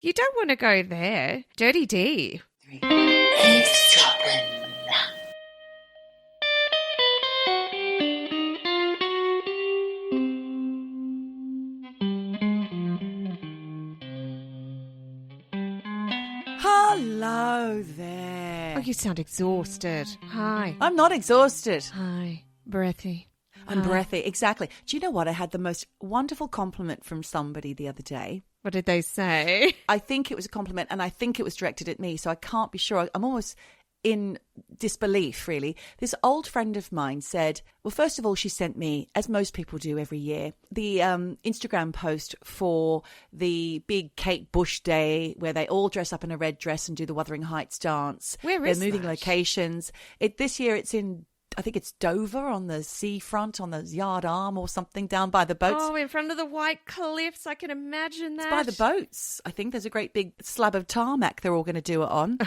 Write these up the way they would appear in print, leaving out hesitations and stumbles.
You don't want to go there. Dirty D. Eavesdroppin. Hello there. Oh, you sound exhausted. Hi. I'm not exhausted. Hi. Breathy. I'm Hi. breathy. Exactly. Do you know what? I had the most wonderful compliment from somebody the other day. What did they say? I think it was a compliment, and I think it was directed at me, so I can't be sure. I'm almost in disbelief, really. This old friend of mine said, well, first of all, she sent me, as most people do every year, the Instagram post for the big Kate Bush Day where they all dress up in a red dress and do the Wuthering Heights dance. Where is They're moving that? locations. This year it's in, I think it's Dover on the seafront, on the Yard Arm or something, down by the boats. Oh, in front of the white cliffs. I can imagine that. It's by the boats. I think there's a great big slab of tarmac they're all going to do it on.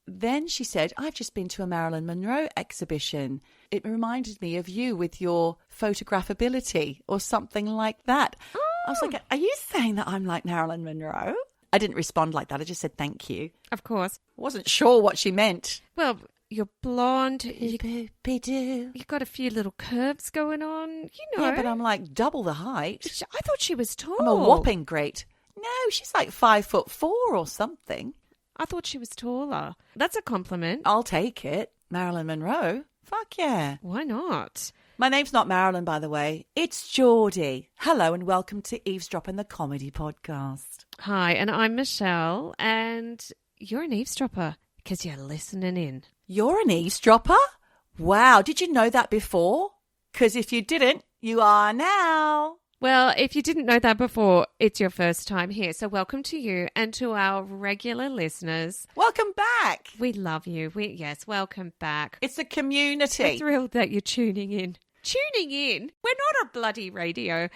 Then she said, I've just been to a Marilyn Monroe exhibition. It reminded me of you with your photographability or something like that. Oh. I was like, are you saying that I'm like Marilyn Monroe? I didn't respond like that. I just said thank you. Of course. I wasn't sure what she meant. Well, you're blonde. You Boop-boop-be-doo. got a few little curves going on. You know. Yeah, but I'm like double the height. I thought she was tall. I'm a whopping great. No, she's like 5'4" or something. I thought she was taller. That's a compliment. I'll take it. Marilyn Monroe? Fuck yeah. Why not? My name's not Marilyn, by the way. It's Geordie. Hello and welcome to Eavesdroppin, the comedy podcast. Hi, and I'm Michelle, and you're an eavesdropper because you're listening in. You're an eavesdropper? Wow, did you know that before? Because if you didn't, you are now. Well, if you didn't know that before, it's your first time here. So welcome to you and to our regular listeners. Welcome back. We love you. Yes, welcome back. It's a community. We're thrilled that you're tuning in. Tuning in? We're not a bloody radio.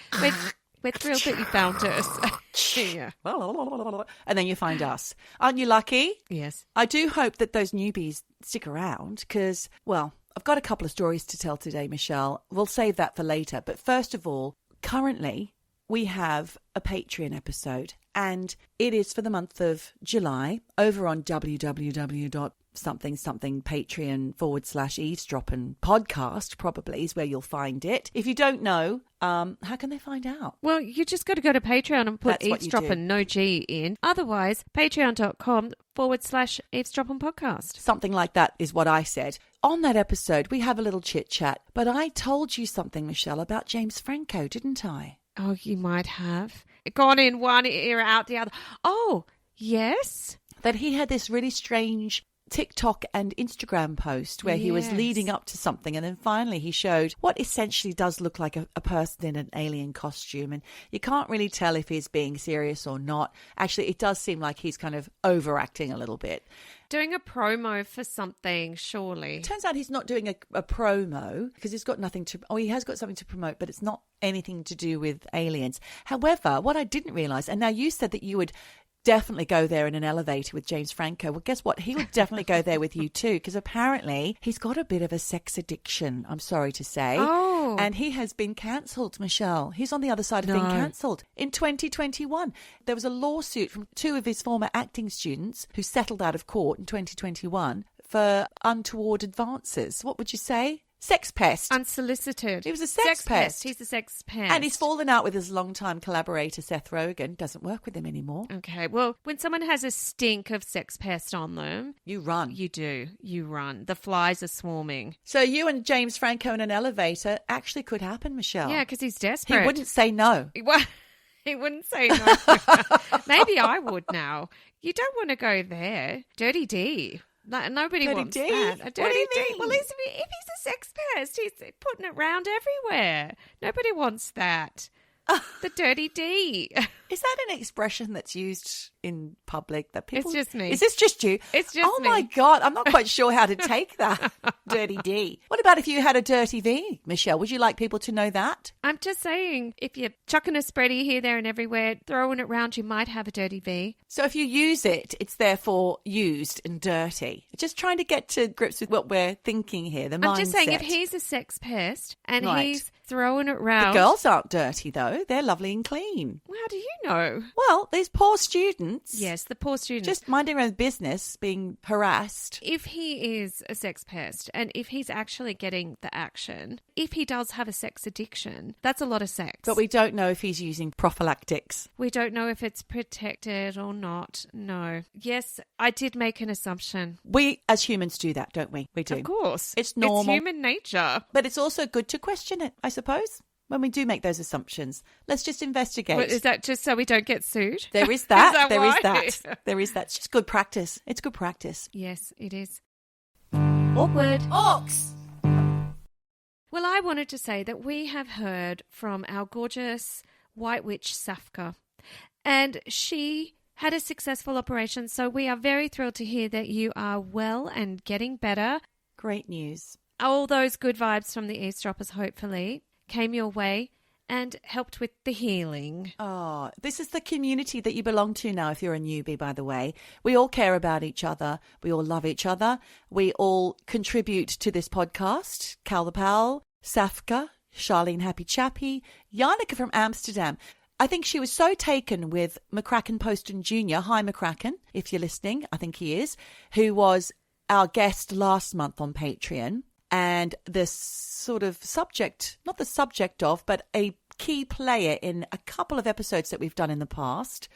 We're thrilled that you found us. Yeah. And then you find us. Aren't you lucky? Yes. I do hope that those newbies stick around because, well, I've got a couple of stories to tell today, Michelle. We'll save that for later. But first of all, currently we have a Patreon episode and it is for the month of July over on www.something/Patreon/eavesdroppin podcast probably is where you'll find it. If you don't know, how can they find out? Well, you just got to go to Patreon and put That's what you do. eavesdroppin, no G in. Otherwise, patreon.com/eavesdroppin podcast. Something like that is what I said. On that episode, we have a little chit-chat, but I told you something, Michelle, about James Franco, didn't I? Oh, you might have. Gone in one ear, out the other. Oh, yes. That he had this really strange TikTok and Instagram post where he was Yes. leading up to something and then finally he showed what essentially does look like a person in an alien costume, and you can't really tell if he's being serious or not. Actually, it does seem like he's kind of overacting a little bit. Doing a promo for something, surely. It turns out he's not doing a promo because he's got nothing to, he has got something to promote, but it's not anything to do with aliens. However, what I didn't realise, and now you said that you would definitely go there in an elevator with James Franco. Well, guess what? He would definitely go there with you too, because apparently he's got a bit of a sex addiction, I'm sorry to say. Oh. And he has been cancelled, Michelle. He's on the other side of being cancelled. In 2021, there was a lawsuit from two of his former acting students who settled out of court in 2021 for untoward advances. What would you say? Sex pest. Unsolicited. He was a sex pest. He's a sex pest. And he's fallen out with his longtime collaborator, Seth Rogen. Doesn't work with him anymore. Okay, well, when someone has a stink of sex pest on them, You run. you do. You run. The flies are swarming. So you and James Franco in an elevator actually could happen, Michelle. Yeah, because he's He desperate. wouldn't say no. Well, he wouldn't say no. Maybe I would now. You don't want to go there. Dirty D. Nobody Dirty wants D? that. A What dirty do you D. mean? Well, if he's a sex pest, he's putting it round everywhere. Nobody wants that. The dirty D. Is that an expression that's used in public that people... It's just me. Is this just you? It's just Oh me. my God, I'm not quite sure how to take that. Dirty D. What about if you had a dirty V, Michelle? Would you like people to know that? I'm just saying, if you're chucking a spready here, there and everywhere, throwing it round, you might have a dirty V. So if you use it, it's therefore used and dirty. Just trying to get to grips with what we're thinking here, the mindset. I'm just saying, if he's a sex pest and Right. he's throwing it The round... girls aren't dirty, though. know. They're lovely and clean. How do you know? Well, these poor students. Yes, the poor student. Just minding their own business, being harassed. If he is a sex pest and if he's actually getting the action, if he does have a sex addiction, that's a lot of sex. But we don't know if he's using prophylactics. We don't know if it's protected or not. No. Yes, I did make an assumption. We as humans do that, don't we? We do. Of course. It's normal. It's human nature. But it's also good to question it, I suppose, when we do make those assumptions. Let's just investigate. What, is that just so we don't get sued? There is that. Is that There why? is that. There is that. It's just good practice. It's good practice. Yes, it is. Awkward. Orcs. Well, I wanted to say that we have heard from our gorgeous white witch, Safka, and she had a successful operation, so we are very thrilled to hear that you are well and getting better. Great news. All those good vibes from the eavesdroppers, hopefully, came your way and helped with the healing. Oh, this is the community that you belong to now, if you're a newbie, by the way. We all care about each other. We all love each other. We all contribute to this podcast. Cal the Pal, Safka, Charlene Happy Chappy, Janneke from Amsterdam. I think she was so taken with McCracken Poston Jr. Hi, McCracken, if you're listening. I think he is, who was our guest last month on Patreon. And the sort of subject, not the subject of, but a key player in a couple of episodes that we've done in the past,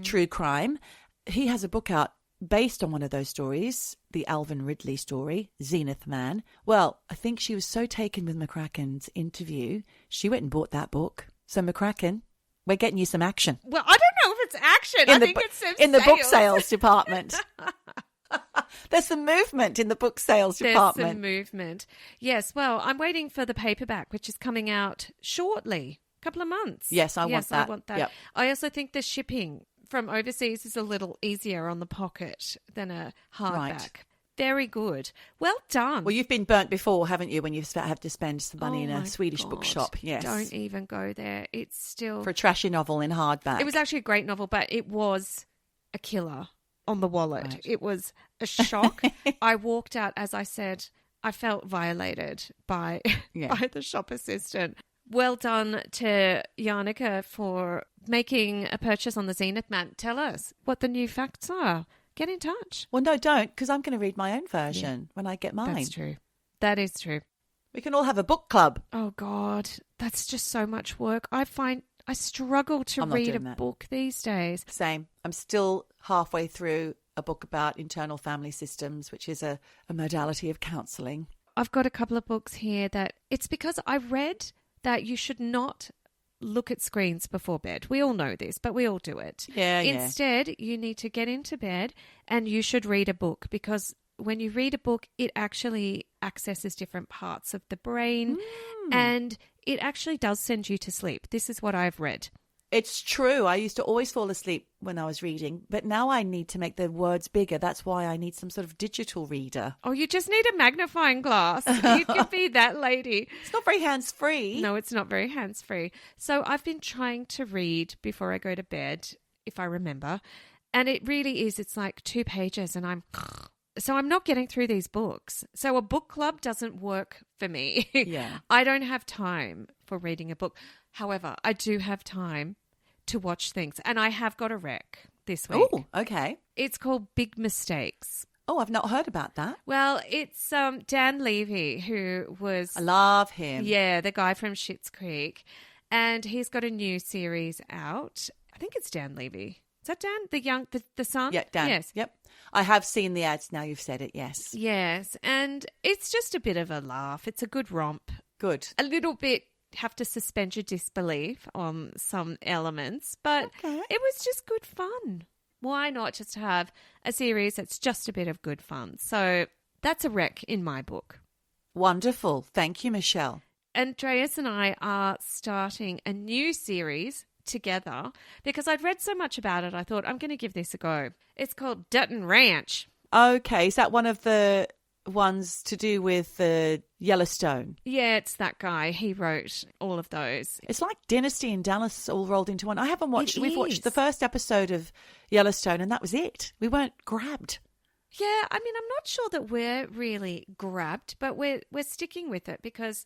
True Crime. He has a book out based on one of those stories, the Alvin Ridley story, Zenith Man. Well, I think she was so taken with McCracken's interview, she went and bought that book. So McCracken, we're getting you some action. Well, I don't know if it's action. I think it's some in the book sales. sales department. There's some movement in the book sales department. There's some movement. Yes, well, I'm waiting for the paperback, which is coming out shortly, a couple of months. Yes, I want that. Yep. I also think the shipping from overseas is a little easier on the pocket than a hardback. Right. Very good. Well done. Well, you've been burnt before, haven't you, when you have to spend some money in Oh a my Swedish God. bookshop? Yes. Don't even go there. It's still... For a trashy novel in hardback. It was actually a great novel, but it was a killer on the wallet. Right. It was a shock. I walked out, as I said, I felt violated by, by the shop assistant. Well done to Janneke for making a purchase on the Zenith Man. Tell us what the new facts are. Get in touch. Well, no, don't, because I'm going to read my own version when I get mine. That's true. That is true. We can all have a book club. Oh, God. That's just so much work. I find I struggle to read a book these days. Same. I'm still halfway through a book about internal family systems, which is a modality of counselling. I've got a couple of books here that it's because I read that you should not look at screens before bed. We all know this, but we all do it. Instead, you need to get into bed and you should read a book, because when you read a book, it actually accesses different parts of the brain and it actually does send you to sleep. This is what I've read. It's true. I used to always fall asleep when I was reading, but now I need to make the words bigger. That's why I need some sort of digital reader. Oh, you just need a magnifying glass. You can be that lady. It's not very hands-free. No, it's not very hands-free. So I've been trying to read before I go to bed, if I remember. And it really is, it's like 2 pages and I'm not getting through these books. So a book club doesn't work for me. Yeah. I don't have time for reading a book. However, I do have time to watch things. And I have got a rec this week. Oh, okay. It's called Big Mistakes. Oh, I've not heard about that. Well, it's Dan Levy, who was... I love him. Yeah, the guy from Schitt's Creek. And he's got a new series out. I think it's Dan Levy. Is that Dan? The son? Yeah, Dan. Yes. Yep. I have seen the ads now you've said it, yes. Yes. And it's just a bit of a laugh. It's a good romp. Good. A little bit have to suspend your disbelief on some elements, but it was just good fun. Why not just have a series that's just a bit of good fun? So that's a rec in my book. Wonderful. Thank you, Michelle. Andreas and I are starting a new series together because I'd read so much about it. I thought, I'm going to give this a go. It's called Dutton Ranch. Okay. Is that one of the ones to do with Yellowstone? Yeah, it's that guy. He wrote all of those. It's like Dynasty and Dallas all rolled into one. I haven't watched. We've watched is. the first episode of Yellowstone, and that was it. We weren't grabbed. Yeah, I mean, I'm not sure that we're really grabbed, but we're sticking with it because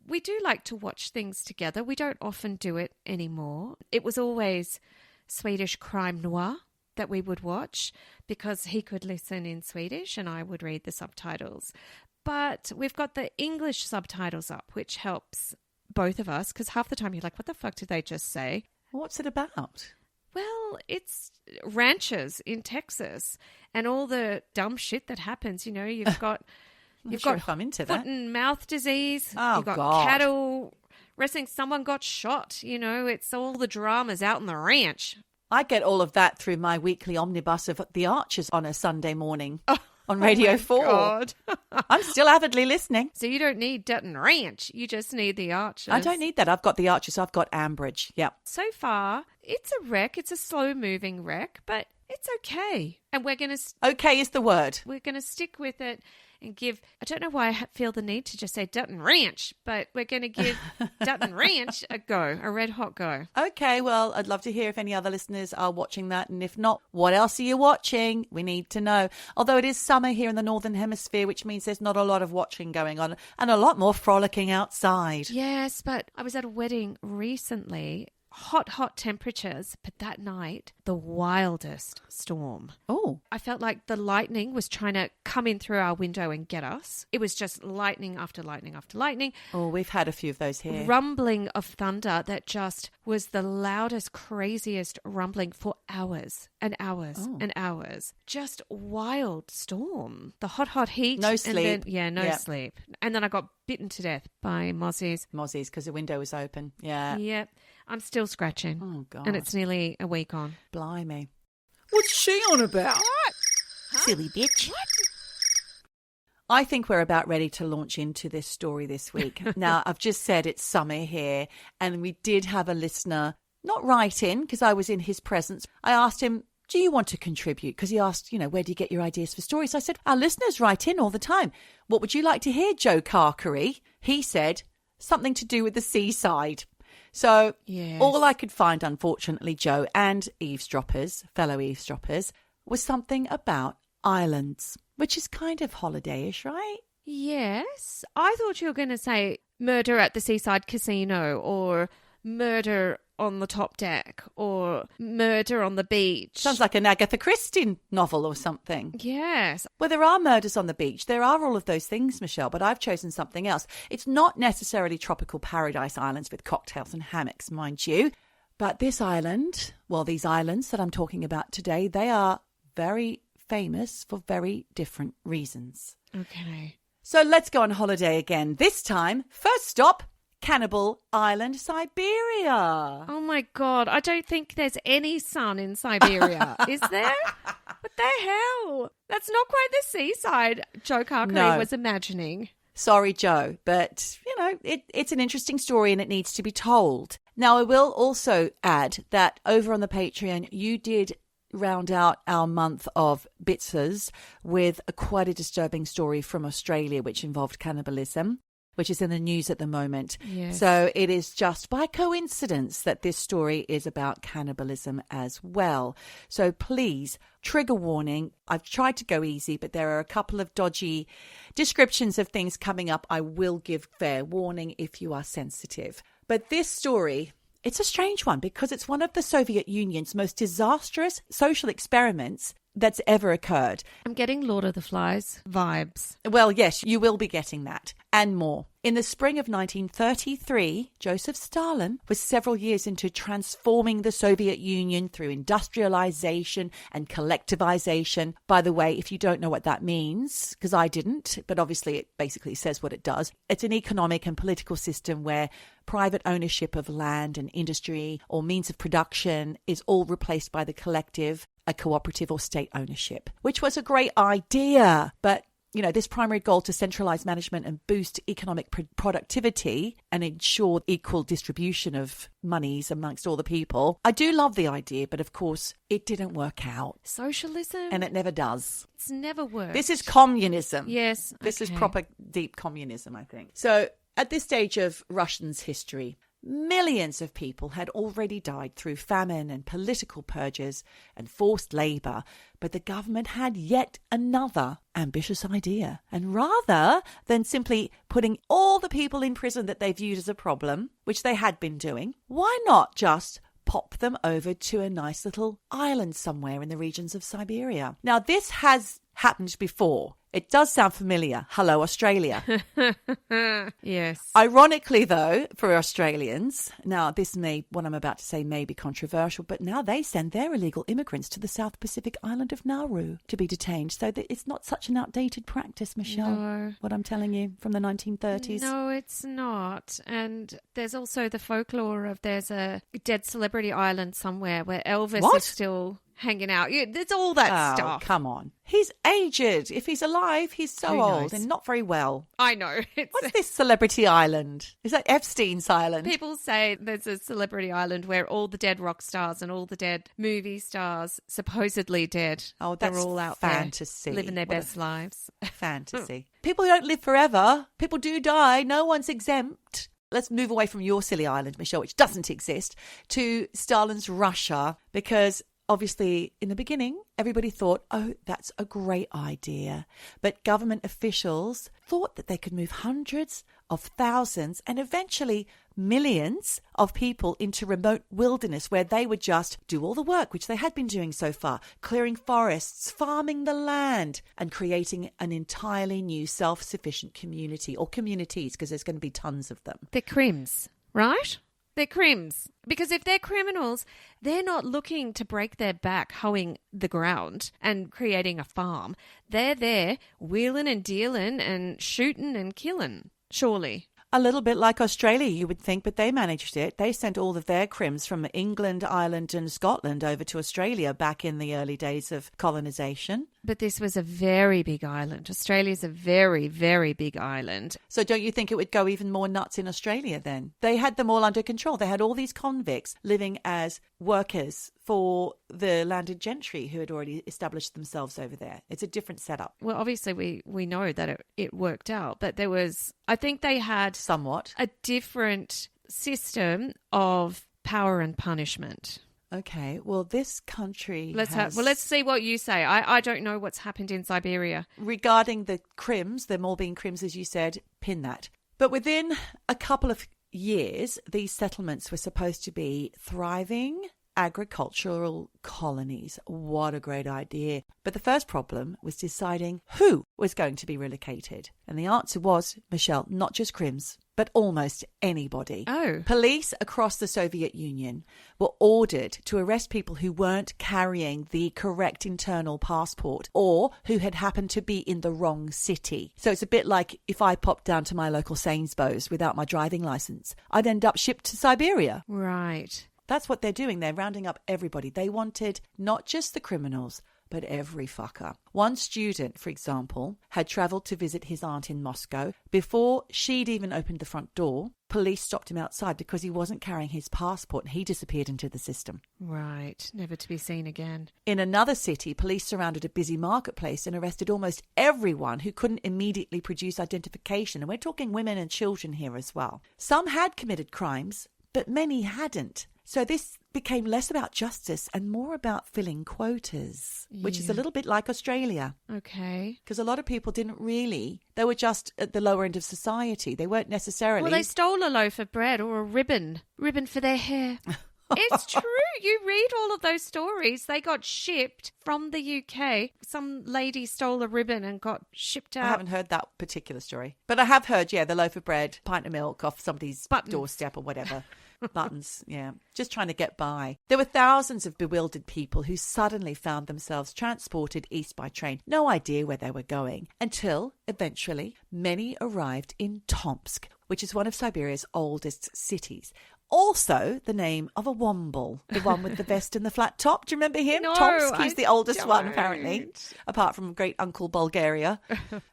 we do like to watch things together. We don't often do it anymore. It was always Swedish crime noir that we would watch because he could listen in Swedish and I would read the subtitles. But we've got the English subtitles up, which helps both of us because half the time you're like, what the fuck did they just say? What's it about? Well, it's ranches in Texas and all the dumb shit that happens. You know, you've got if I'm into foot that. and mouth disease. Oh, you've got God. cattle wrestling. Someone got shot. You know, it's all the dramas out on the ranch. I get all of that through my weekly omnibus of The Archers on a Sunday morning on Radio 4. God. I'm still avidly listening. So you don't need Dutton Ranch. You just need the Archers. I don't need that. I've got The Archers. I've got Ambridge. Yeah. So far, it's a wreck. It's a slow-moving wreck, but it's okay. And we're going to... Okay is the word. We're going to stick with it and give... I don't know why I feel the need to just say Dutton Ranch, but we're going to give Dutton Ranch a go, a red-hot go. Okay, well, I'd love to hear if any other listeners are watching that. And if not, what else are you watching? We need to know. Although it is summer here in the Northern Hemisphere, which means there's not a lot of watching going on and a lot more frolicking outside. Yes, but I was at a wedding recently... Hot temperatures, but that night, the wildest storm. Oh. I felt like the lightning was trying to come in through our window and get us. It was just lightning after lightning after lightning. Oh, we've had a few of those here. Rumbling of thunder that just was the loudest, craziest rumbling for hours and hours and hours. Just wild storm. The hot heat. No sleep. No sleep. And then I got bitten to death by mozzies. Mozzies, because the window was open. Yeah. Yep. I'm still scratching. Oh, God. And it's nearly a week on. Blimey. What's she on about? What? Silly bitch. What? I think we're about ready to launch into this story this week. Now, I've just said it's summer here, and we did have a listener not write in because I was in his presence. I asked him, do you want to contribute? Because he asked, where do you get your ideas for stories? I said, our listeners write in all the time. What would you like to hear, Joe Carkery? He said, something to do with the seaside. So yes. All I could find, unfortunately, Joe, and fellow eavesdroppers, was something about islands, which is kind of holiday-ish, right? Yes. I thought you were going to say murder at the seaside casino or murder on the top deck or murder on the beach. Sounds like an Agatha Christie novel or something. Yes. Well, there are murders on the beach. There are all of those things, Michelle, but I've chosen something else. It's not necessarily tropical paradise islands with cocktails and hammocks, mind you. But this island, well, these islands that I'm talking about today, they are very famous for very different reasons. Okay. So let's go on holiday again. This time, first stop, Cannibal Island, Siberia. Oh, my God. I don't think there's any sun in Siberia. Is there? What the hell? That's not quite the seaside Joe Carkery was imagining. Sorry, Joe, but, it's an interesting story and it needs to be told. Now, I will also add that over on the Patreon, you did round out our month of Bitsers with quite a disturbing story from Australia, which involved cannibalism, which is in the news at the moment. Yes. So it is just by coincidence that this story is about cannibalism as well. So please, trigger warning. I've tried to go easy, but there are a couple of dodgy descriptions of things coming up. I will give fair warning if you are sensitive. But this story, it's a strange one because it's one of the Soviet Union's most disastrous social experiments that's ever occurred. I'm getting Lord of the Flies vibes. Well, yes, you will be getting that and more. In the spring of 1933, Joseph Stalin was several years into transforming the Soviet Union through industrialization and collectivization. By the way, if you don't know what that means, because I didn't, but obviously it basically says what it does. It's an economic and political system where private ownership of land and industry or means of production is all replaced by the collective, a cooperative or state ownership, which was a great idea. But, this primary goal to centralize management and boost economic productivity and ensure equal distribution of monies amongst all the people. I do love the idea, but of course, it didn't work out. Socialism? And it never does. It's never worked. This is communism. Yes. This is proper deep communism, I think. So at this stage of Russians' history, Millions of people had already died through famine and political purges and forced labour, but the government had yet another ambitious idea. And rather than simply putting all the people in prison that they viewed as a problem, which they had been doing, why not just pop them over to a nice little island somewhere in the regions of Siberia? Now, this has happened before. It does sound familiar. Hello, Australia. Yes. Ironically, though, for Australians, now what I'm about to say may be controversial, but now they send their illegal immigrants to the South Pacific island of Nauru to be detained. So that it's not such an outdated practice, Michelle, No. what I'm telling you, from the 1930s. No, it's not. And there's also the folklore of there's a dead celebrity island somewhere where Elvis is still hanging out. There's all that stuff. Come on. He's aged. If he's alive, he's so old and not very well. I know. What's this celebrity island? Is that Epstein's island? People say there's a celebrity island where all the dead rock stars and all the dead movie stars, supposedly dead, that's they're all out fantasy. there living their best lives. Fantasy. People don't live forever. People do die. No one's exempt. Let's move away from your silly island, Michelle, which doesn't exist, to Stalin's Russia, because obviously, in the beginning, everybody thought, oh, that's a great idea. But government officials thought that they could move hundreds of thousands and eventually millions of people into remote wilderness where they would just do all the work, which they had been doing so far, clearing forests, farming the land, and creating an entirely new self-sufficient community, or communities, because there's going to be tons of them. They're crims, right? They're crims. Because if they're criminals, they're not looking to break their back hoeing the ground and creating a farm. They're there wheeling and dealing and shooting and killing, surely. A little bit like Australia, you would think, but they managed it. They sent all of their crims from England, Ireland and Scotland over to Australia back in the early days of colonisation. But this was a very big island. Australia's a very, very big island. So don't you think it would go even more nuts in Australia then? They had them all under control. They had all these convicts living as workers for the landed gentry who had already established themselves over there. It's a different setup. Well, obviously we know that it worked out, but there was, I think they had somewhat a different system of power and punishment. Okay, well, this country let's see what you say. I don't know what's happened in Siberia. Regarding the crims, them all being crims, as you said, pin that. But within a couple of years, these settlements were supposed to be thriving agricultural colonies. What a great idea. But the first problem was deciding who was going to be relocated. And the answer was, Michelle, not just crims, but almost anybody. Oh. Police across the Soviet Union were ordered to arrest people who weren't carrying the correct internal passport or who had happened to be in the wrong city. So it's a bit like if I popped down to my local Sainsbury's without my driving license, I'd end up shipped to Siberia. Right. That's what they're doing. They're rounding up everybody. They wanted not just the criminals, but every fucker. One student, for example, had travelled to visit his aunt in Moscow. Before she'd even opened the front door, police stopped him outside because he wasn't carrying his passport and he disappeared into the system. Right. Never to be seen again. In another city, police surrounded a busy marketplace and arrested almost everyone who couldn't immediately produce identification. And we're talking women and children here as well. Some had committed crimes, but many hadn't. So this became less about justice and more about filling quotas, which is a little bit like Australia. Okay. Because a lot of people didn't really, they were just at the lower end of society. They weren't necessarily. Well, they stole a loaf of bread or a ribbon for their hair. It's true. You read all of those stories. They got shipped from the UK. Some lady stole a ribbon and got shipped out. I haven't heard that particular story. But I have heard, the loaf of bread, pint of milk off somebody's doorstep or whatever. Buttons, yeah. Just trying to get by. There were thousands of bewildered people who suddenly found themselves transported east by train. No idea where they were going. Until, eventually, many arrived in Tomsk, which is one of Siberia's oldest cities. Also, the name of a womble, the one with the vest and the flat top. Do you remember him? No, Tomsk, he's the oldest don't. one, apparently, apart from great uncle Bulgaria.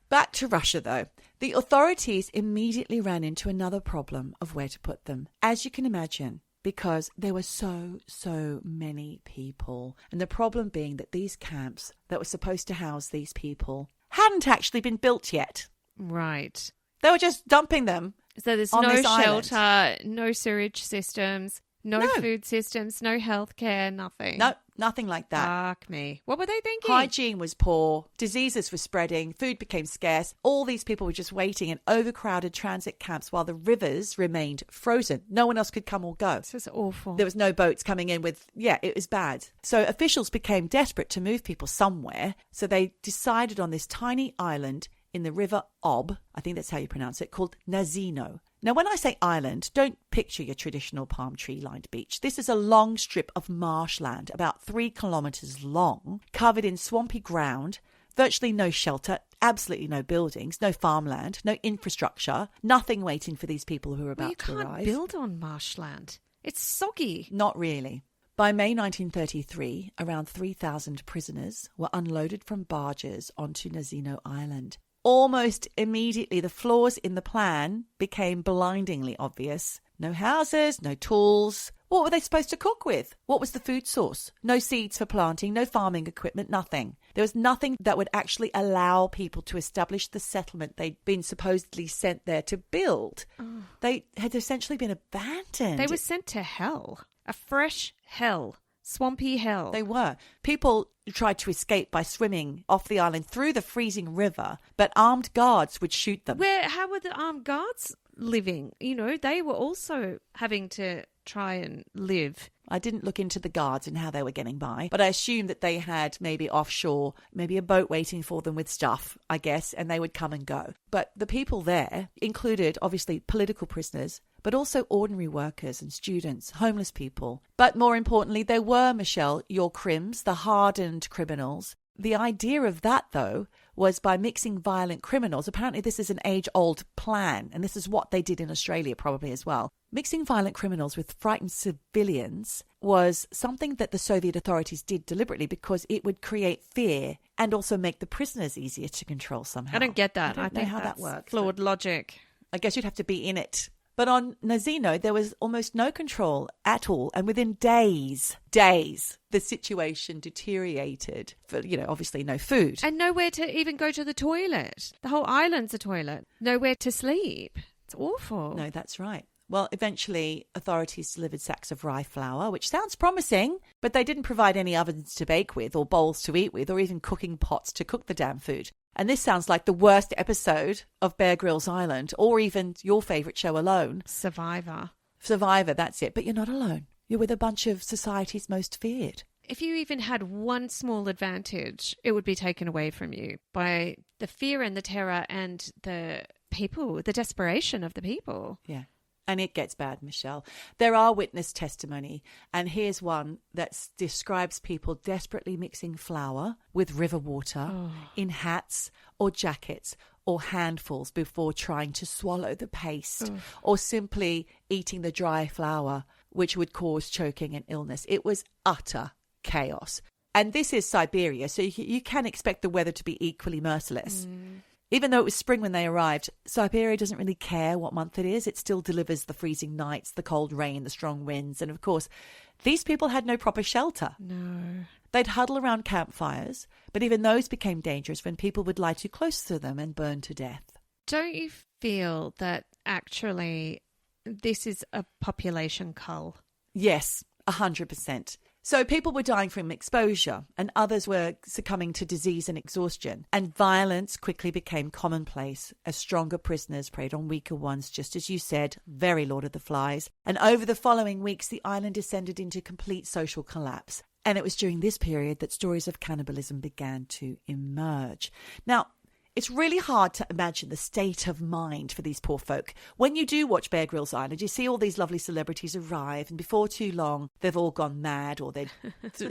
Back to Russia, though. The authorities immediately ran into another problem of where to put them, as you can imagine, because there were so many people. And the problem being that these camps that were supposed to house these people hadn't actually been built yet. Right. They were just dumping them So there's on no this island. shelter, no sewage systems, no food systems, no healthcare, nothing. No, nothing like that. Fuck me. What were they thinking? Hygiene was poor, diseases were spreading, food became scarce. All these people were just waiting in overcrowded transit camps while the rivers remained frozen. No one else could come or go. This is awful. There was no boats coming in with, it was bad. So officials became desperate to move people somewhere. So they decided on this tiny island in the River Ob, I think that's how you pronounce it, called Nazino. Now, when I say island, don't picture your traditional palm tree-lined beach. This is a long strip of marshland, about 3 kilometres long, covered in swampy ground, virtually no shelter, absolutely no buildings, no farmland, no infrastructure, nothing waiting for these people who are about to arrive. You can't build on marshland. It's soggy. Not really. By May 1933, around 3,000 prisoners were unloaded from barges onto Nazino Island. Almost immediately, the flaws in the plan became blindingly obvious. No houses, no tools. What were they supposed to cook with? What was the food source? No seeds for planting, no farming equipment, nothing. There was nothing that would actually allow people to establish the settlement they'd been supposedly sent there to build. Oh. They had essentially been abandoned. They were sent to hell. A fresh hell. Swampy hell. They were. People tried to escape by swimming off the island through the freezing river, but armed guards would shoot them. How were the armed guards living? They were also having to try and live. I didn't look into the guards and how they were getting by, but I assumed that they had maybe offshore, maybe a boat waiting for them with stuff, I guess, and they would come and go. But the people there included, obviously, political prisoners, but also ordinary workers and students, homeless people. But more importantly, there were, Michelle, your crims, the hardened criminals. The idea of that, though, was by mixing violent criminals. Apparently, this is an age-old plan, and this is what they did in Australia probably as well. Mixing violent criminals with frightened civilians was something that the Soviet authorities did deliberately because it would create fear and also make the prisoners easier to control somehow. I don't get that. I don't know how that works. Flawed logic. I guess you'd have to be in it. But on Nazino, there was almost no control at all. And within days, the situation deteriorated. For, obviously no food. And nowhere to even go to the toilet. The whole island's a toilet. Nowhere to sleep. It's awful. No, that's right. Well, eventually, authorities delivered sacks of rye flour, which sounds promising, but they didn't provide any ovens to bake with or bowls to eat with or even cooking pots to cook the damn food. And this sounds like the worst episode of Bear Grylls Island or even your favourite show Alone. Survivor, that's it. But you're not alone. You're with a bunch of society's most feared. If you even had one small advantage, it would be taken away from you by the fear and the terror and the people, the desperation of the people. Yeah. And it gets bad, Michelle. There are witness testimony, and here's one that describes people desperately mixing flour with river water in hats or jackets or handfuls before trying to swallow the paste or simply eating the dry flour, which would cause choking and illness. It was utter chaos. And this is Siberia, so you can expect the weather to be equally merciless. Even though it was spring when they arrived, Siberia doesn't really care what month it is. It still delivers the freezing nights, the cold rain, the strong winds. And of course, these people had no proper shelter. No. They'd huddle around campfires, but even those became dangerous when people would lie too close to them and burn to death. Don't you feel that actually this is a population cull? Yes, 100%. So people were dying from exposure and others were succumbing to disease and exhaustion. And violence quickly became commonplace as stronger prisoners preyed on weaker ones, just as you said, very Lord of the Flies. And over the following weeks, the island descended into complete social collapse. And it was during this period that stories of cannibalism began to emerge. Now, it's really hard to imagine the state of mind for these poor folk. When you do watch Bear Grylls Island, you see all these lovely celebrities arrive, and before too long, they've all gone mad or they're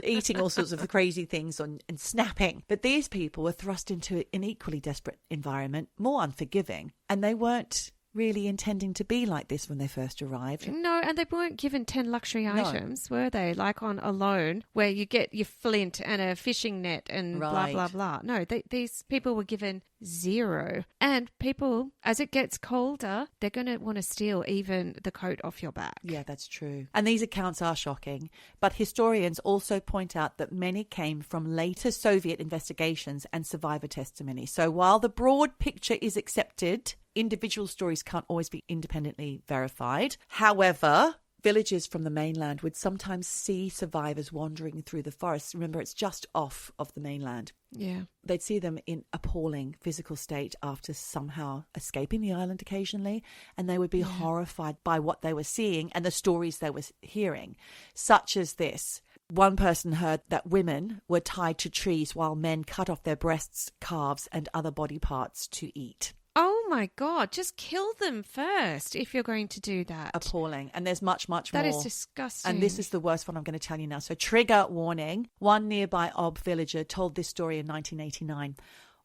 eating all sorts of crazy things and snapping. But these people were thrust into an equally desperate environment, more unforgiving, and they weren't really intending to be like this when they first arrived. No, and they weren't given 10 luxury items, were they? Like on Alone, where you get your flint and a fishing net and blah, blah, blah. No, these people were given 0. And people, as it gets colder, they're going to want to steal even the coat off your back. Yeah, that's true. And these accounts are shocking. But historians also point out that many came from later Soviet investigations and survivor testimony. So while the broad picture is accepted, individual stories can't always be independently verified. However, villagers from the mainland would sometimes see survivors wandering through the forest. Remember, it's just off of the mainland. Yeah. They'd see them in appalling physical state after somehow escaping the island occasionally, and they would be horrified by what they were seeing and the stories they were hearing, such as this. One person heard that women were tied to trees while men cut off their breasts, calves, and other body parts to eat. Oh my God, just kill them first if you're going to do that. Appalling. And there's much, much more. That is disgusting. And this is the worst one I'm going to tell you now. So trigger warning. One nearby Ob villager told this story in 1989.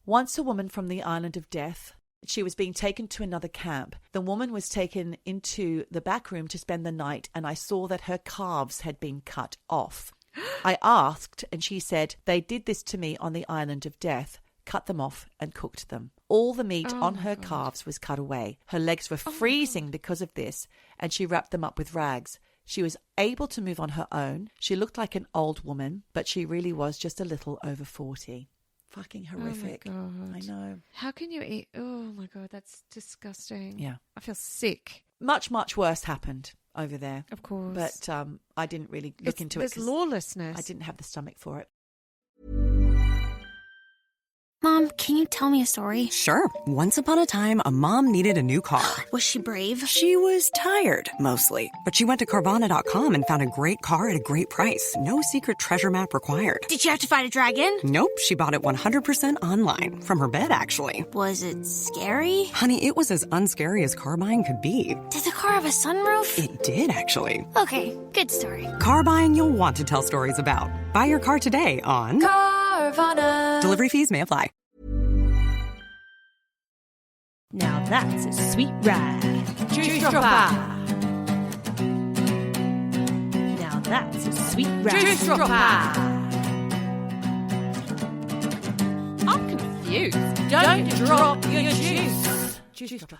Once a woman from the Island of Death, she was being taken to another camp. The woman was taken into the back room to spend the night, and I saw that her calves had been cut off. I asked, and she said, they did this to me on the Island of Death. Cut them off and cooked them. All the meat on her calves was cut away. Her legs were freezing because of this, and she wrapped them up with rags. She was able to move on her own. She looked like an old woman, but she really was just a little over 40. Fucking horrific. Oh my God. I know. How can you eat? Oh my God, that's disgusting. Yeah. I feel sick. Much, much worse happened over there. Of course. But I didn't really look into it. There's lawlessness. I didn't have the stomach for it. Mom, can you tell me a story? Sure. Once upon a time, a mom needed a new car. Was she brave? She was tired, mostly. But she went to Carvana.com and found a great car at a great price. No secret treasure map required. Did you have to fight a dragon? Nope. She bought it 100% online. From her bed, actually. Was it scary? Honey, it was as unscary as car buying could be. Did the car have a sunroof? It did, actually. Okay, good story. Car buying you'll want to tell stories about. Buy your car today on Carvana. Delivery fees may apply. Now that's a sweet ride. Juice dropper. Now that's a sweet ride. Juice dropper. I'm confused. Don't drop your juice. Juice dropper.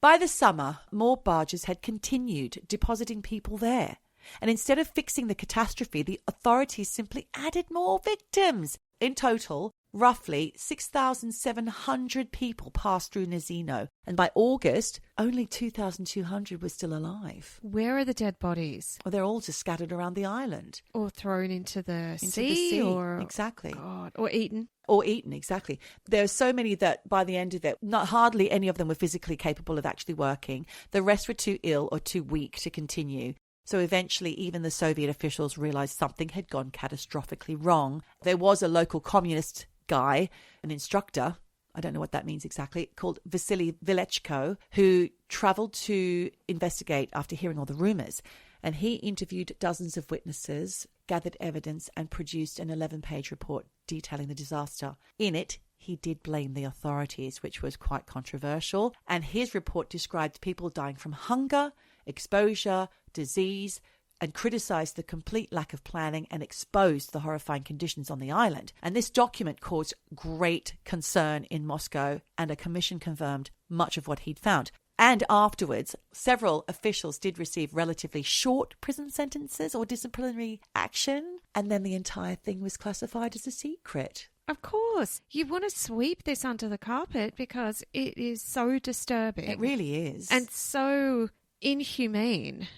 By the summer, more barges had continued depositing people there. And instead of fixing the catastrophe, the authorities simply added more victims. In total, roughly 6,700 people passed through Nazino, and by August, only 2,200 were still alive. Where are the dead bodies? Well, they're all just scattered around the island. Or thrown into the Into sea? the sea, Or, exactly. God, or eaten? Or eaten, exactly. There are so many that by the end of it, not hardly any of them were physically capable of actually working. The rest were too ill or too weak to continue. So eventually, even the Soviet officials realized something had gone catastrophically wrong. There was a local communist guy, an instructor, I don't know what that means exactly, called Vasily Vilechko, who traveled to investigate after hearing all the rumors. And he interviewed dozens of witnesses, gathered evidence, and produced an 11-page report detailing the disaster. In it, he did blame the authorities, which was quite controversial. And his report described people dying from hunger, exposure, disease, and criticised the complete lack of planning and exposed the horrifying conditions on the island. And this document caused great concern in Moscow, and a commission confirmed much of what he'd found. And afterwards, several officials did receive relatively short prison sentences or disciplinary action, and then the entire thing was classified as a secret. Of course. You want to sweep this under the carpet because it is so disturbing. It really is. And so inhumane.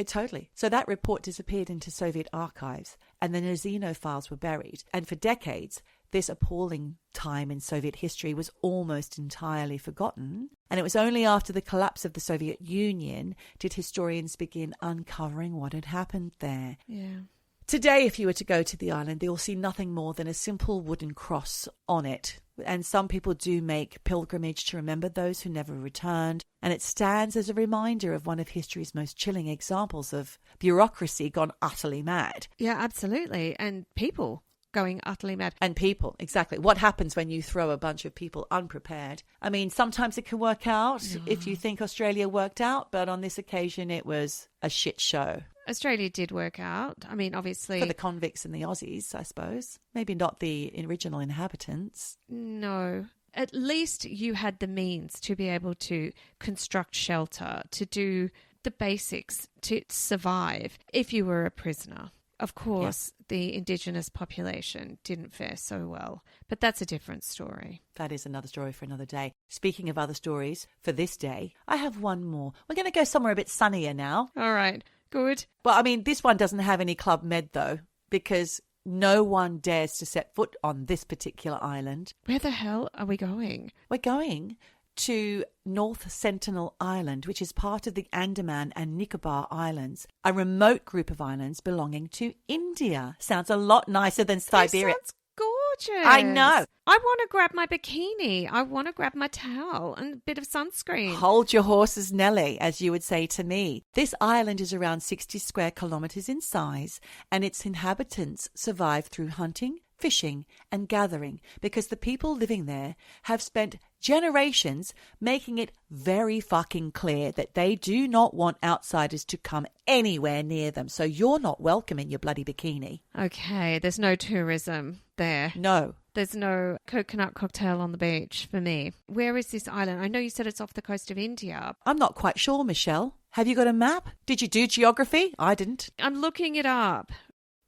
Totally. So that report disappeared into Soviet archives, and the Nazino files were buried. And for decades, this appalling time in Soviet history was almost entirely forgotten. And it was only after the collapse of the Soviet Union did historians begin uncovering what had happened there. Yeah. Today, if you were to go to the island, you'll see nothing more than a simple wooden cross on it. And some people do make pilgrimage to remember those who never returned. And it stands as a reminder of one of history's most chilling examples of bureaucracy gone utterly mad. Yeah, absolutely. And people going utterly mad. And people, exactly. What happens when you throw a bunch of people unprepared? I mean, sometimes it can work out if you think Australia worked out, but on this occasion it was a shit show. Australia did work out. I mean, obviously... For the convicts and the Aussies, I suppose. Maybe not the original inhabitants. No. At least you had the means to be able to construct shelter, to do the basics, to survive if you were a prisoner. Of course, the indigenous population didn't fare so well, but that's a different story. That is another story for another day. Speaking of other stories for this day, I have one more. We're going to go somewhere a bit sunnier now. All right, good. Well, I mean, this one doesn't have any Club Med, though, because no one dares to set foot on this particular island. Where the hell are we going? We're going to North Sentinel Island, which is part of the Andaman and Nicobar Islands, a remote group of islands belonging to India. Sounds a lot nicer than Siberia. Sounds gorgeous. I know. I want to grab my bikini. I want to grab my towel and a bit of sunscreen. Hold your horses, Nelly, as you would say to me. This island is around 60 square kilometres in size, and its inhabitants survive through hunting, fishing and gathering because the people living there have spent generations making it very fucking clear that they do not want outsiders to come anywhere near them. So you're not welcome in your bloody bikini. Okay, there's no tourism there. No. There's no coconut cocktail on the beach for me. Where is this island? I know you said it's off the coast of India. I'm not quite sure, Michelle. Have you got a map? Did you do geography? I didn't. I'm looking it up.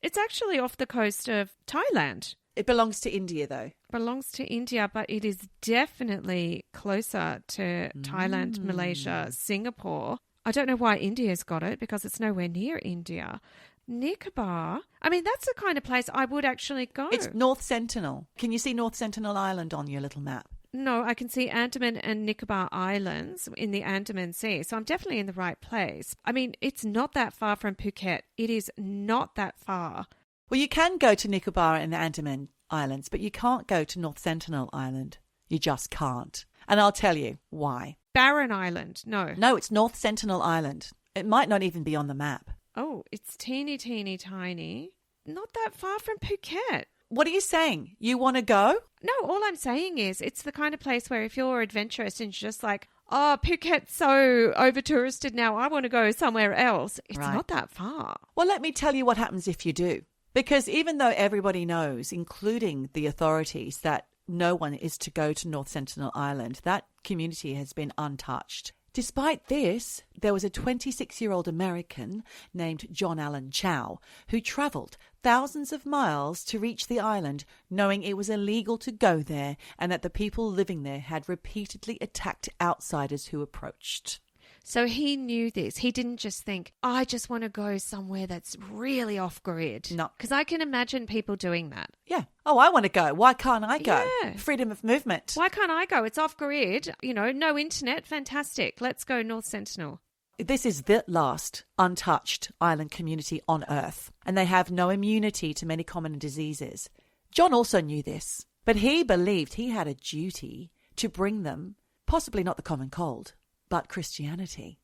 It's actually off the coast of Thailand. It belongs to India, though. Belongs to India, but it is definitely closer to Thailand, Malaysia, Singapore. I don't know why India's got it because it's nowhere near India. Nicobar. I mean, that's the kind of place I would actually go. It's North Sentinel. Can you see North Sentinel Island on your little map? No, I can see Andaman and Nicobar Islands in the Andaman Sea, so I'm definitely in the right place. I mean, it's not that far from Phuket. It is not that far. Well, you can go to Nicobar and the Andaman Islands, but you can't go to North Sentinel Island. You just can't. And I'll tell you why. Barren Island, no. No, it's North Sentinel Island. It might not even be on the map. Oh, it's teeny, teeny, tiny. Not that far from Phuket. What are you saying? You want to go? No, all I'm saying is it's the kind of place where if you're adventurous and you're just like, oh, Phuket's so over-touristed now, I want to go somewhere else. It's not that far. Well, let me tell you what happens if you do. Because even though everybody knows, including the authorities, that no one is to go to North Sentinel Island, that community has been untouched. Despite this, there was a 26-year-old American named John Allen Chau who travelled thousands of miles to reach the island, knowing it was illegal to go there and that the people living there had repeatedly attacked outsiders who approached. So he knew this. He didn't just think, I just want to go somewhere that's really off-grid. No. Because I can imagine people doing that. Yeah. Oh, I want to go. Why can't I go? Yeah. Freedom of movement. Why can't I go? It's off-grid. You know, no internet. Fantastic. Let's go North Sentinel. This is the last untouched island community on Earth, and they have no immunity to many common diseases. John also knew this, but he believed he had a duty to bring them, possibly not the common cold, but Christianity.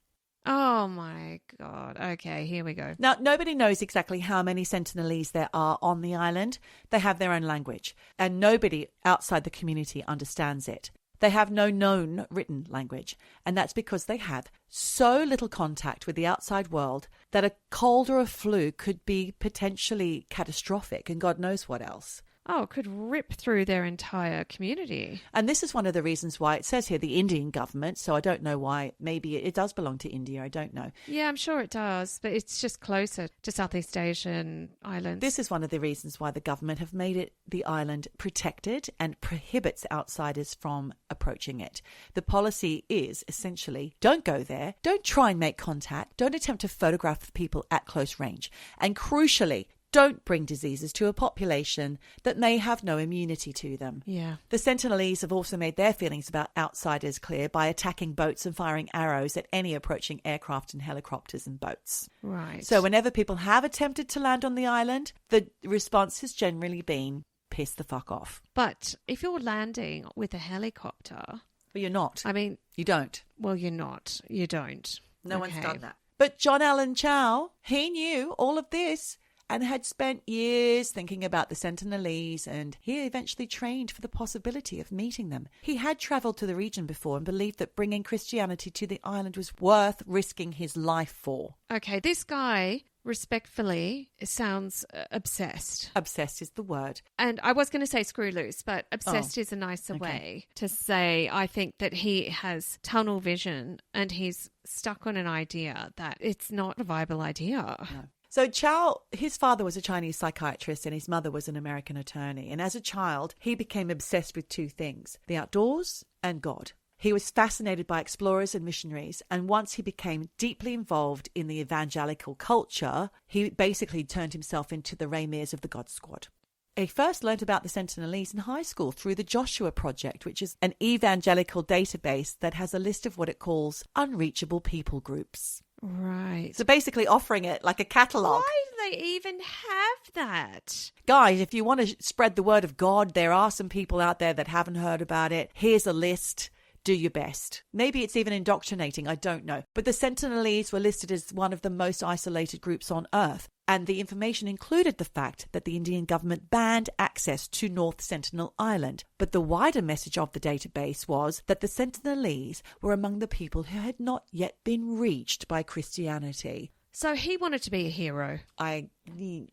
Oh, my God. Okay, here we go. Now, nobody knows exactly how many Sentinelese there are on the island. They have their own language, and nobody outside the community understands it. They have no known written language, and that's because they have so little contact with the outside world that a cold or a flu could be potentially catastrophic, and God knows what else. Oh, it could rip through their entire community. And this is one of the reasons why it says here the Indian government, so I don't know why. Maybe it does belong to India, I don't know. Yeah, I'm sure it does, but it's just closer to Southeast Asian islands. This is one of the reasons why the government have made it the island protected and prohibits outsiders from approaching it. The policy is essentially don't go there, don't try and make contact, don't attempt to photograph people at close range, and crucially, don't bring diseases to a population that may have no immunity to them. Yeah. The Sentinelese have also made their feelings about outsiders clear by attacking boats and firing arrows at any approaching aircraft and helicopters and boats. Right. So whenever people have attempted to land on the island, the response has generally been, piss the fuck off. But if you're landing with a helicopter... Well, you're not. I mean... You don't. Well, you're not. You don't. No one's done that. But John Allen Chau, he knew all of this and had spent years thinking about the Sentinelese, and he eventually trained for the possibility of meeting them. He had travelled to the region before and believed that bringing Christianity to the island was worth risking his life for. Okay, this guy, respectfully, sounds obsessed. Obsessed is the word. And I was going to say screw loose, but obsessed is a nicer way to say I think that he has tunnel vision and he's stuck on an idea that it's not a viable idea. No. So Chau, his father was a Chinese psychiatrist and his mother was an American attorney. And as a child, he became obsessed with two things, the outdoors and God. He was fascinated by explorers and missionaries, and once he became deeply involved in the evangelical culture, he basically turned himself into the Raymirs of the God Squad. He first learned about the Sentinelese in high school through the Joshua Project, which is an evangelical database that has a list of what it calls unreachable people groups. Right. So basically offering it like a catalogue. Why do they even have that? Guys, if you want to spread the word of God, there are some people out there that haven't heard about it. Here's a list. Do your best. Maybe it's even indoctrinating, I don't know. But the Sentinelese were listed as one of the most isolated groups on Earth. And the information included the fact that the Indian government banned access to North Sentinel Island. But the wider message of the database was that the Sentinelese were among the people who had not yet been reached by Christianity. So he wanted to be a hero.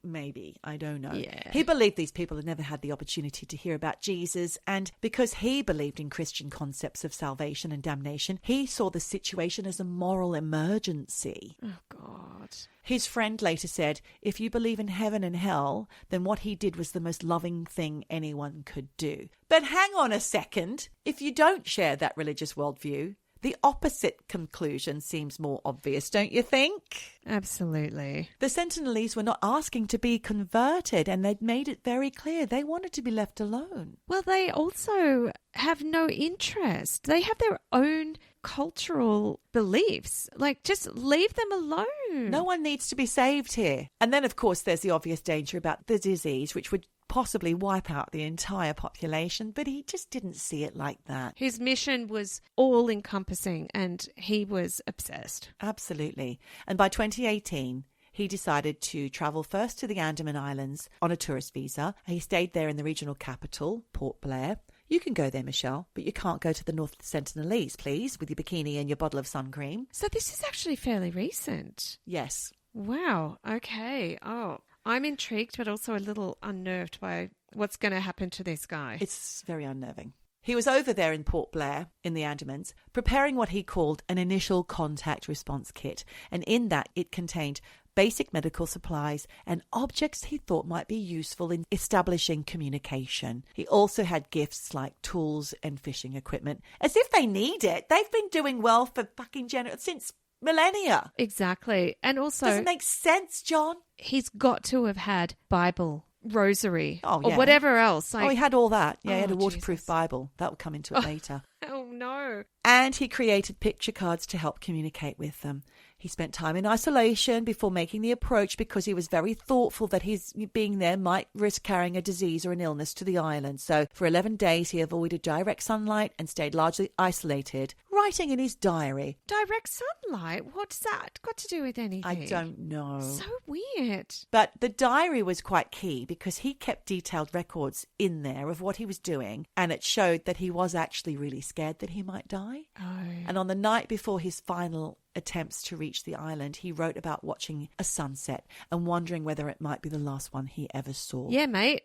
Maybe, I don't know. Yeah. He believed these people had never had the opportunity to hear about Jesus, and because he believed in Christian concepts of salvation and damnation, he saw the situation as a moral emergency. Oh, God. His friend later said, if you believe in heaven and hell, then what he did was the most loving thing anyone could do. But hang on a second. If you don't share that religious worldview, the opposite conclusion seems more obvious, don't you think? Absolutely. The Sentinelese were not asking to be converted, and they'd made it very clear they wanted to be left alone. Well, they also have no interest. They have their own cultural beliefs. Like, just leave them alone. No one needs to be saved here. And then, of course, there's the obvious danger about the disease, which would possibly wipe out the entire population, but he just didn't see it like that. His mission was all-encompassing, and he was obsessed. Absolutely. And by 2018, he decided to travel first to the Andaman Islands on a tourist visa. He stayed there in the regional capital, Port Blair. You can go there, Michelle, but you can't go to the North Sentinelese, please, with your bikini and your bottle of sun cream. So this is actually fairly recent. Yes. Wow. Okay. Oh, I'm intrigued, but also a little unnerved by what's going to happen to this guy. It's very unnerving. He was over there in Port Blair, in the Andamans, preparing what he called an initial contact response kit. And in that, it contained basic medical supplies and objects he thought might be useful in establishing communication. He also had gifts like tools and fishing equipment, as if they need it. They've been doing well for fucking since millennia. Exactly. And also, doesn't make sense, John. He's got to have had Bible, rosary, or whatever else. He had all that. Yeah, he had a waterproof Jesus. Bible. That will come into it later. Oh, no. And he created picture cards to help communicate with them. He spent time in isolation before making the approach because he was very thoughtful that his being there might risk carrying a disease or an illness to the island. So for 11 days, he avoided direct sunlight and stayed largely isolated, writing in his diary. Direct sunlight? What's that got to do with anything? I don't know. So weird. But the diary was quite key because he kept detailed records in there of what he was doing, and it showed that he was actually really scared that he might die. Oh. And on the night before his final attempts to reach the island, he wrote about watching a sunset and wondering whether it might be the last one he ever saw. Yeah, mate.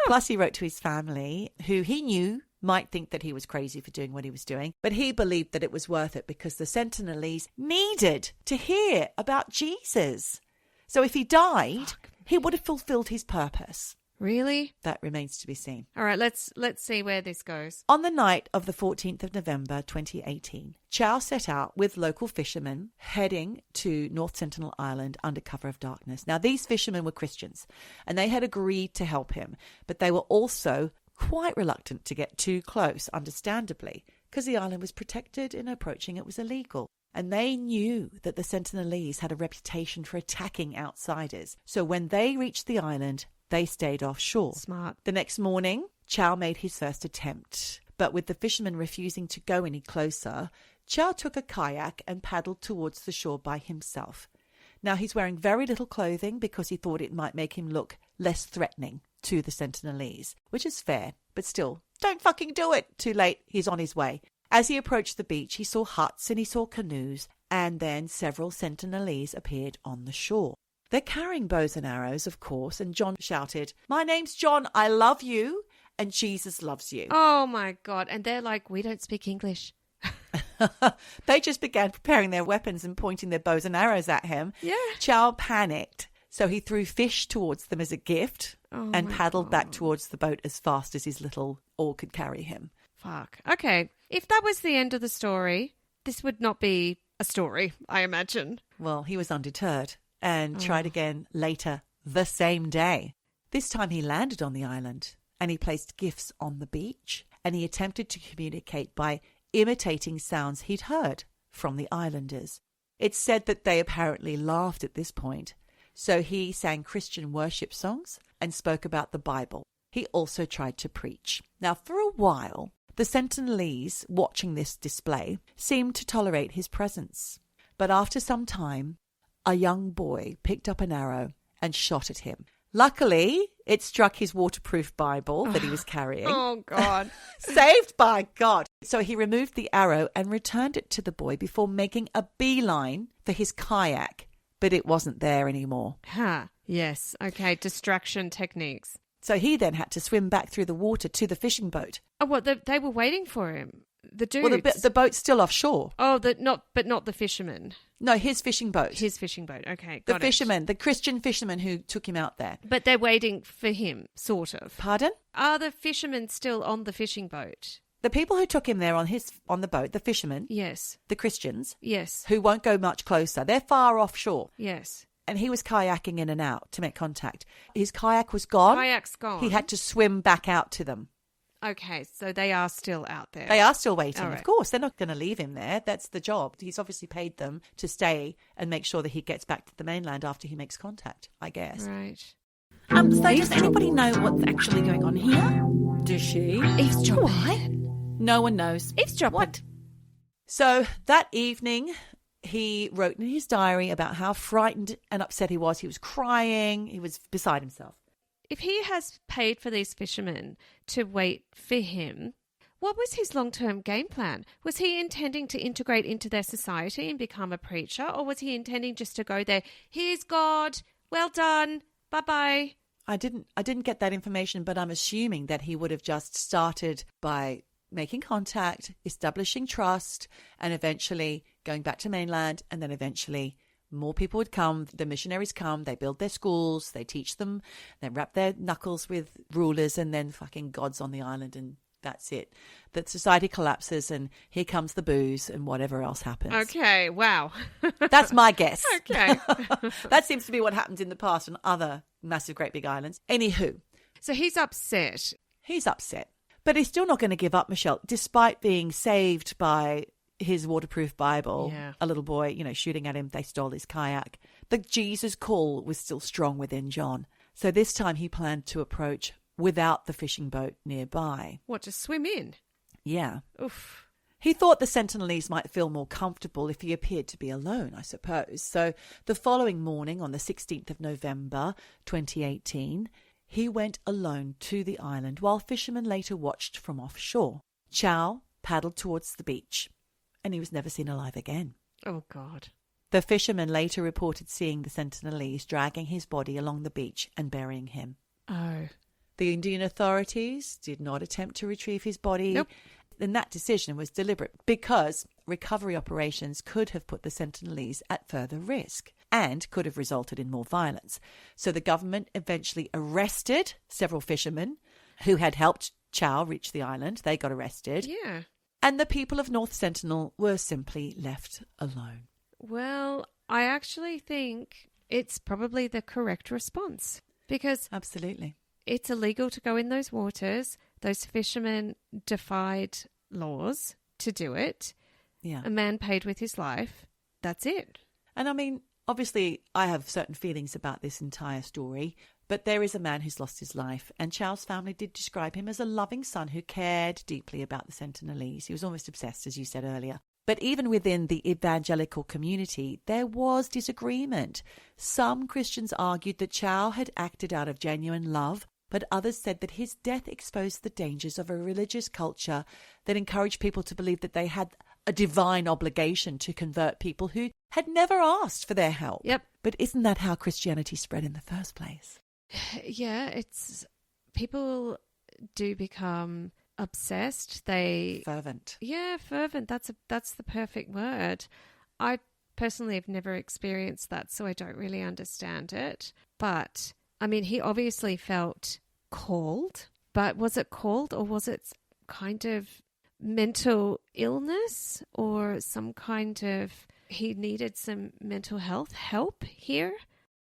Plus, he wrote to his family, who he knew might think that he was crazy for doing what he was doing, but he believed that it was worth it because the Sentinelese needed to hear about Jesus. So if he died, he would have fulfilled his purpose. Really? That remains to be seen. All right, let's see where this goes. On the night of the 14th of November 2018, Chau set out with local fishermen heading to North Sentinel Island under cover of darkness. Now, these fishermen were Christians, and they had agreed to help him, but they were also quite reluctant to get too close, understandably, because the island was protected and approaching it was illegal. And they knew that the Sentinelese had a reputation for attacking outsiders. So when they reached the island, they stayed offshore. Smart. The next morning, Chau made his first attempt. But with the fishermen refusing to go any closer, Chau took a kayak and paddled towards the shore by himself. Now, he's wearing very little clothing because he thought it might make him look less threatening to the Sentinelese, which is fair, but still, don't fucking do it. Too late, he's on his way. As he approached the beach, he saw huts and he saw canoes, and then several Sentinelese appeared on the shore. They're carrying bows and arrows, of course, and John shouted, "My name's John, I love you, and Jesus loves you." Oh, my God. And they're like, we don't speak English. They just began preparing their weapons and pointing their bows and arrows at him. Yeah. Chau panicked, So he threw fish towards them as a gift and paddled back towards the boat as fast as his little oar could carry him. Fuck. Okay. If that was the end of the story, this would not be a story, I imagine. Well, he was undeterred and tried again later the same day. This time he landed on the island and he placed gifts on the beach and he attempted to communicate by imitating sounds he'd heard from the islanders. It's said that they apparently laughed at this point. So he sang Christian worship songs and spoke about the Bible. He also tried to preach. Now, for a while, the Sentinelese, watching this display, seemed to tolerate his presence. But after some time, a young boy picked up an arrow and shot at him. Luckily, it struck his waterproof Bible that he was carrying. Oh, God. Saved by God. So he removed the arrow and returned it to the boy before making a beeline for his kayak. But it wasn't there anymore. Yes. Okay. Distraction techniques. So he then had to swim back through the water to the fishing boat. Oh, what? They were waiting for him. The dudes. Well, the boat's still offshore. Oh, but not the fisherman. No, his fishing boat. His fishing boat. Okay, the fisherman, the Christian fisherman who took him out there. But they're waiting for him, sort of. Pardon? Are the fishermen still on the fishing boat? The people who took him there on the boat, the fishermen. Yes. The Christians. Yes. Who won't go much closer. They're far offshore. Yes. And he was kayaking in and out to make contact. His kayak was gone. Kayak's gone. He had to swim back out to them. Okay, so they are still out there. They are still waiting. Right. Of course, they're not going to leave him there. That's the job. He's obviously paid them to stay and make sure that he gets back to the mainland after he makes contact, I guess. Right. So does anybody know what's actually going on here? Does she? Eavesdroppin. No one knows. Eavesdroppin. What? So that evening, he wrote in his diary about how frightened and upset he was. He was crying. He was beside himself. If he has paid for these fishermen to wait for him, what was his long-term game plan? Was he intending to integrate into their society and become a preacher, or was he intending just to go there, here's God, well done, bye-bye? I didn't get that information, but I'm assuming that he would have just started by making contact, establishing trust, and eventually going back to mainland, and then eventually more people would come, the missionaries come, they build their schools, they teach them, they wrap their knuckles with rulers, and then fucking God's on the island, and that's it. That society collapses, and here comes the booze, and whatever else happens. Okay, wow. That's my guess. Okay. That seems to be what happened in the past on other massive great big islands. Anywho. So he's upset. He's upset. But he's still not going to give up, Michelle, despite being saved by his waterproof Bible. Yeah. A little boy, shooting at him. They stole his kayak. The Jesus call was still strong within John. So this time he planned to approach without the fishing boat nearby. What, to swim in? Yeah. Oof. He thought the Sentinelese might feel more comfortable if he appeared to be alone, I suppose. So the following morning, on the 16th of November, 2018, he went alone to the island while fishermen later watched from offshore. Chau paddled towards the beach, and he was never seen alive again. Oh, God. The fishermen later reported seeing the Sentinelese dragging his body along the beach and burying him. Oh. The Indian authorities did not attempt to retrieve his body. Nope. And that decision was deliberate because recovery operations could have put the Sentinelese at further risk and could have resulted in more violence. So the government eventually arrested several fishermen who had helped Chau reach the island. They got arrested. Yeah. And the people of North Sentinel were simply left alone. Well, I actually think it's probably the correct response because Absolutely. it's illegal to go in those waters. Those fishermen defied laws to do it. Yeah. A man paid with his life. That's it. And I mean, obviously, I have certain feelings about this entire story, but there is a man who's lost his life, and Chau's family did describe him as a loving son who cared deeply about the Sentinelese. He was almost obsessed, as you said earlier. But even within the evangelical community, there was disagreement. Some Christians argued that Chau had acted out of genuine love, but others said that his death exposed the dangers of a religious culture that encouraged people to believe that they had a divine obligation to convert people who had never asked for their help. Yep. But isn't that how Christianity spread in the first place? Yeah, it's people do become obsessed. Fervent. Yeah, fervent. That's the perfect word. I Personally, I've never experienced that, so I don't really understand it. But, I mean, he obviously felt called, but was it called or was it kind of mental illness or some kind of he needed some mental health help here?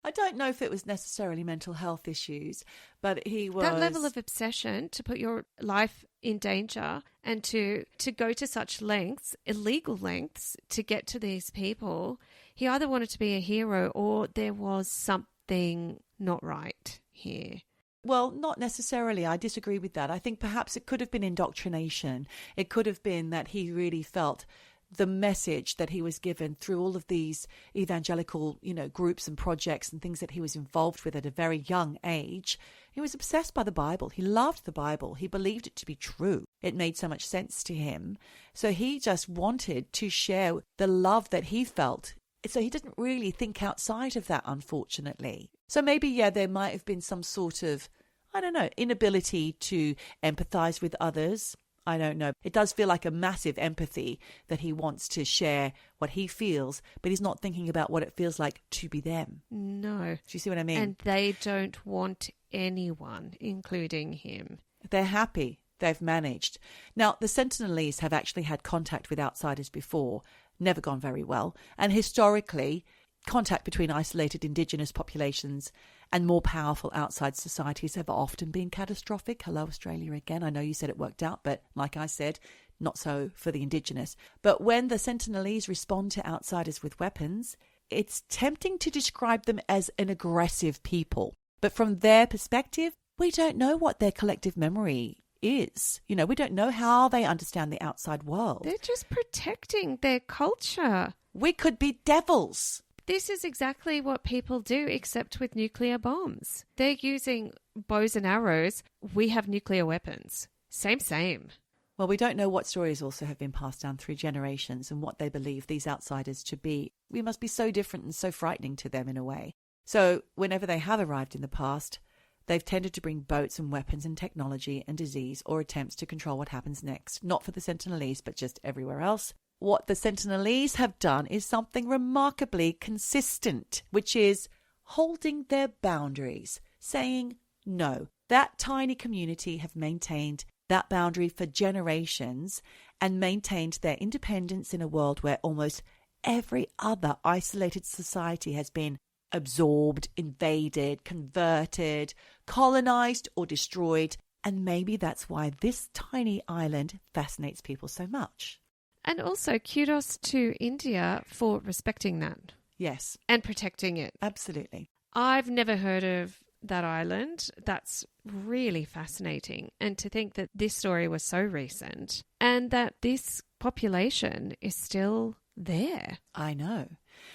I don't know if it was necessarily mental health issues, but he was... That level of obsession to put your life in danger and to go to such lengths, illegal lengths, to get to these people, he either wanted to be a hero or there was something not right here. Well, not necessarily. I disagree with that. I think perhaps it could have been indoctrination. It could have been that he really felt the message that he was given through all of these evangelical, groups and projects and things that he was involved with at a very young age. He was obsessed by the Bible. He loved the Bible. He believed it to be true. It made so much sense to him. So he just wanted to share the love that he felt. So he didn't really think outside of that, unfortunately. So maybe, there might have been some sort of, inability to empathize with others. I don't know. It does feel like a massive empathy that he wants to share what he feels, but he's not thinking about what it feels like to be them. No. Do you see what I mean? And they don't want anyone, including him. They're happy. They've managed. Now, the Sentinelese have actually had contact with outsiders before, never gone very well. And historically, contact between isolated indigenous populations and more powerful outside societies have often been catastrophic. Hello, Australia again. I know you said it worked out, but like I said, not so for the indigenous. But when the Sentinelese respond to outsiders with weapons, it's tempting to describe them as an aggressive people. But from their perspective, we don't know what their collective memory is. We don't know how they understand the outside world. They're just protecting their culture. We could be devils. This is exactly what people do, except with nuclear bombs. They're using bows and arrows. We have nuclear weapons. Same. Well, we don't know what stories also have been passed down through generations and what they believe these outsiders to be. We must be so different and so frightening to them in a way. So whenever they have arrived in the past, they've tended to bring boats and weapons and technology and disease or attempts to control what happens next. Not for the Sentinelese, but just everywhere else. What the Sentinelese have done is something remarkably consistent, which is holding their boundaries, saying no. That tiny community have maintained that boundary for generations and maintained their independence in a world where almost every other isolated society has been absorbed, invaded, converted, colonized or destroyed. And maybe that's why this tiny island fascinates people so much. And also kudos to India for respecting that. Yes. And protecting it. Absolutely. I've never heard of that island. That's really fascinating. And to think that this story was so recent and that this population is still there. I know.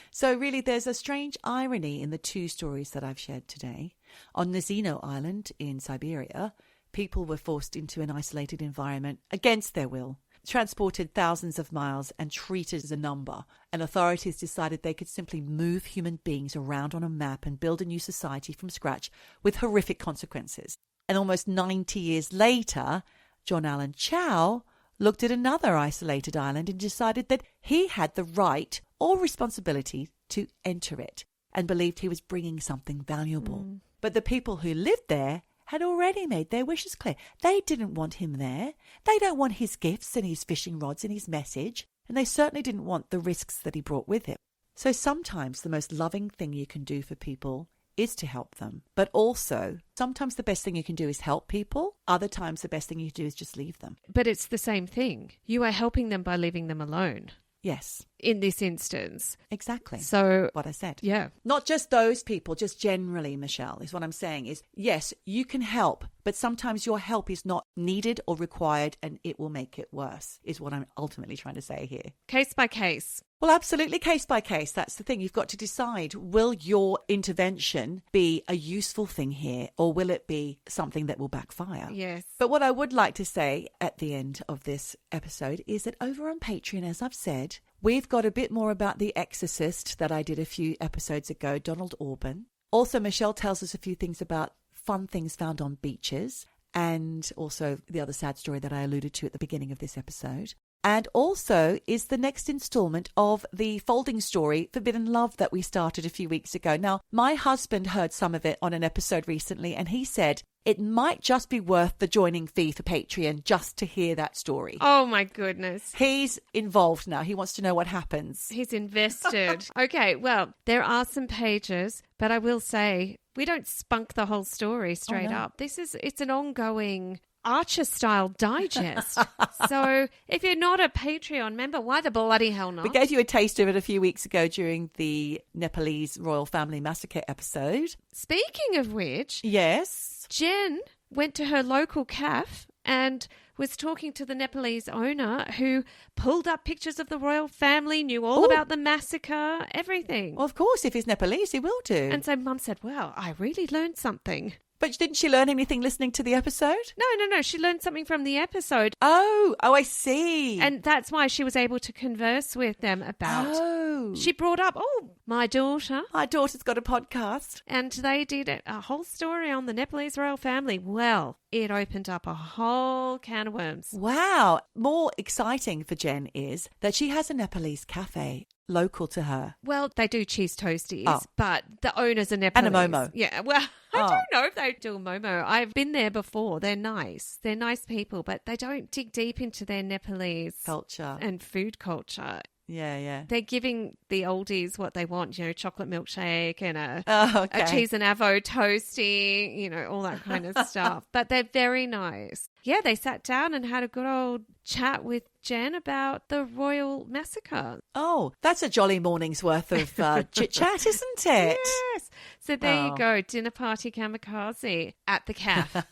So really there's a strange irony in the two stories that I've shared today. On Nazino Island in Siberia, people were forced into an isolated environment against their will, transported thousands of miles and treated as a number, and authorities decided they could simply move human beings around on a map and build a new society from scratch with horrific consequences. And almost 90 years later, John Allen Chau looked at another isolated island and decided that he had the right or responsibility to enter it and believed he was bringing something valuable. But the people who lived there had already made their wishes clear. They didn't want him there. They don't want his gifts and his fishing rods and his message. And they certainly didn't want the risks that he brought with him. So sometimes the most loving thing you can do for people is to help them. But also, sometimes the best thing you can do is help people. Other times the best thing you can do is just leave them. But it's the same thing. You are helping them by leaving them alone. Yes. In this instance. Exactly. So what I said. Yeah. Not just those people, just generally, Michelle, is what I'm saying is, yes, you can help, but sometimes your help is not needed or required and it will make it worse, is what I'm ultimately trying to say here. Case by case. Well, absolutely case by case. That's the thing. You've got to decide, will your intervention be a useful thing here or will it be something that will backfire? Yes. But what I would like to say at the end of this episode is that over on Patreon, as I've said, we've got a bit more about The Exorcist that I did a few episodes ago, Donald Orban. Also, Michelle tells us a few things about fun things found on beaches and also the other sad story that I alluded to at the beginning of this episode. and also is the next installment of the folding story Forbidden Love that we started a few weeks ago. Now, my husband heard some of it on an episode recently, and he said it might just be worth the joining fee for Patreon just to hear that story. Oh, my goodness. He's involved now. He wants to know what happens. He's invested. Okay, well, there are some pages, but I will say we don't spunk the whole story straight up. It's an ongoing Archer-style digest. So if you're not a Patreon member, why the bloody hell not? We gave you a taste of it a few weeks ago during the Nepalese royal family massacre episode. Speaking of which... Yes... Jen went to her local cafe and was talking to the Nepalese owner who pulled up pictures of the royal family, knew all about the massacre, everything. Well, of course, if he's Nepalese, he will do. And so Mum said, well, I really learned something. But didn't she learn anything listening to the episode? No. She learned something from the episode. Oh, I see. And that's why she was able to converse with them about... Oh. She brought up, my daughter. My daughter's got a podcast. And they did a whole story on the Nepalese royal family. Well, it opened up a whole can of worms. Wow. More exciting for Jen is that she has a Nepalese cafe local to her. Well, they do cheese toasties, but the owners are Nepalese. And a momo. Yeah, well, I don't know if they do a momo. I've been there before. They're nice. They're nice people, but they don't dig deep into their Nepalese culture and food culture. Yeah. They're giving the oldies what they want, chocolate milkshake and a cheese and avo toasty, all that kind of stuff. But they're very nice. Yeah, they sat down and had a good old chat with Jen about the royal massacre. Oh, that's a jolly morning's worth of chit-chat, isn't it? Yes. So there you go, dinner party kamikaze at the cafe.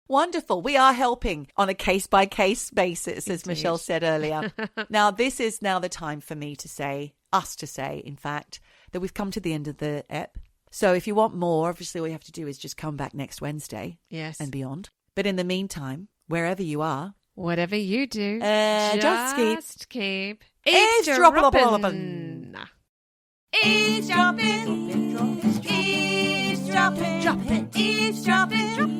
Wonderful. We are helping on a case-by-case basis, as Indeed. Michelle said earlier. Now, this is now the time for me to say, in fact, that we've come to the end of the ep. So if you want more, obviously all you have to do is just come back next Wednesday. Yes. And beyond. But in the meantime, wherever you are, whatever you do, just keep eavesdroppin'. Eavesdroppin'. Eavesdroppin'. Eavesdroppin'.